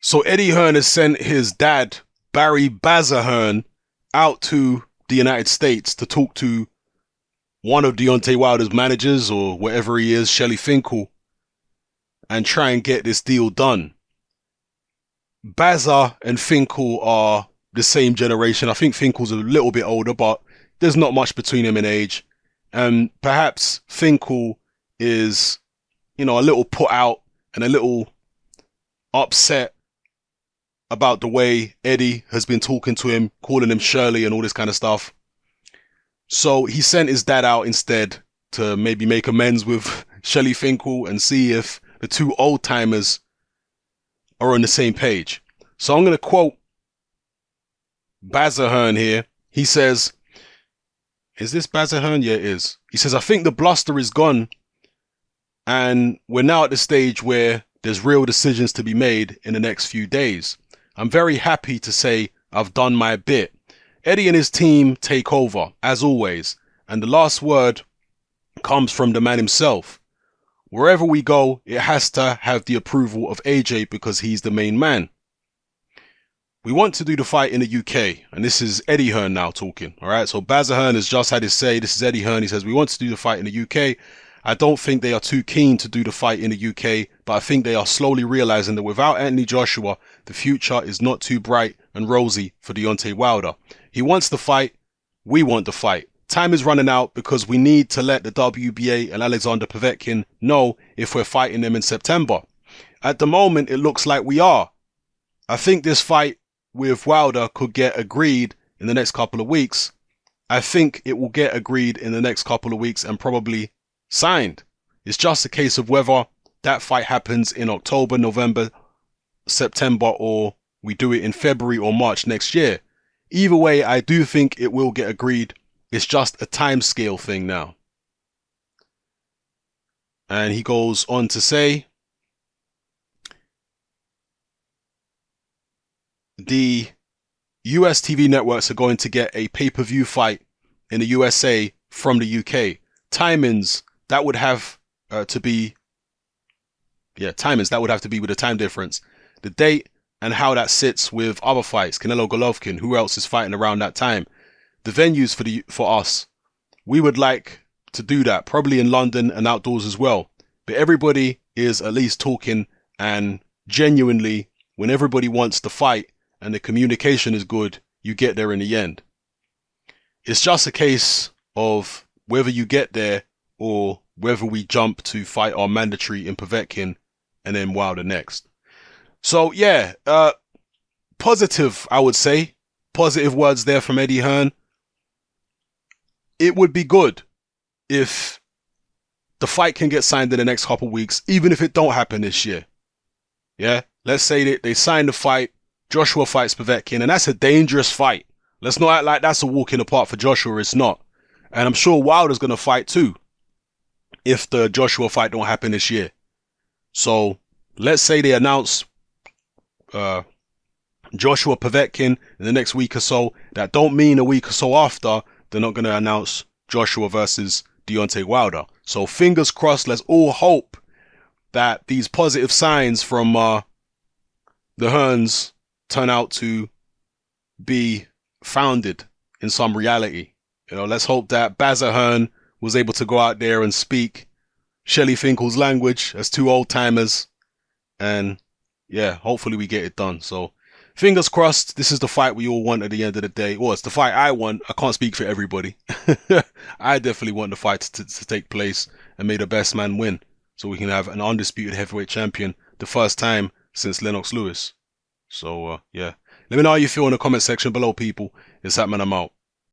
So Eddie Hearn has sent his dad, Barry Bazza Hearn, out to the United States to talk to one of Deontay Wilder's managers or whatever he is, Shelly Finkel, and try and get this deal done. Bazza and Finkel are the same generation. I think Finkel's a little bit older, but there's not much between them in age. And perhaps Finkel is, a little put out and a little upset about the way Eddie has been talking to him, calling him Shirley and all this kind of stuff. So he sent his dad out instead to maybe make amends with Shelly Finkel and see if the two old timers are on the same page. So I'm going to quote Bazza Hearn here. He says, is this Bazza Hearn? Yeah, it is. He says, I think the bluster is gone and we're now at the stage where there's real decisions to be made in the next few days. I'm very happy to say I've done my bit. Eddie and his team take over, as always, and the last word comes from the man himself. Wherever we go, it has to have the approval of AJ because he's the main man. We want to do the fight in the UK, and this is Eddie Hearn now talking, alright? So Bazza Hearn has just had his say. This is Eddie Hearn. He says, we want to do the fight in the UK. I don't think they are too keen to do the fight in the UK, but I think they are slowly realizing that without Anthony Joshua, the future is not too bright and rosy for Deontay Wilder. He wants the fight. We want the fight. Time is running out because we need to let the WBA and Alexander Povetkin know if we're fighting them in September. At the moment, it looks like we are. I think this fight with Wilder could get agreed in the next couple of weeks. I think it will get agreed in the next couple of weeks and probably signed. It's just a case of whether that fight happens in October, November, September, or we do it in February or March next year. Either way, I do think it will get agreed. It's just a time scale thing now. And he goes on to say, the US TV networks are going to get a pay-per-view fight in the USA from the UK. Timings, that would have to be, timings, that would have to be with a time difference. The date and how that sits with other fights. Canelo Golovkin, who else is fighting around that time? The venues for us, we would like to do that, probably in London and outdoors as well. But everybody is at least talking, and genuinely, when everybody wants to fight and the communication is good, you get there in the end. It's just a case of whether you get there or whether we jump to fight our mandatory in Povetkin and then Wilder next. So yeah, positive, I would say. Positive words there from Eddie Hearn. It would be good if the fight can get signed in the next couple of weeks, even if it don't happen this year. Yeah, let's say that they sign the fight, Joshua fights Povetkin, and that's a dangerous fight. Let's not act like that's a walk in the park for Joshua. It's not. And I'm sure Wilder's going to fight too if the Joshua fight don't happen this year. So let's say they announce Joshua Povetkin in the next week or so. That don't mean a week or so after they're not going to announce Joshua versus Deontay Wilder. So fingers crossed. Let's all hope that these positive signs from the Hearns turn out to be founded in some reality. Let's hope that Bazza Hearn was able to go out there and speak Shelly Finkel's language as two old timers. And yeah, hopefully we get it done. So fingers crossed, this is the fight we all want at the end of the day. Well, it's the fight I want. I can't speak for everybody. I definitely want the fight to take place and may the best man win, so we can have an undisputed heavyweight champion the first time since Lennox Lewis. So yeah, let me know how you feel in the comment section below, people. It's that man, I'm out.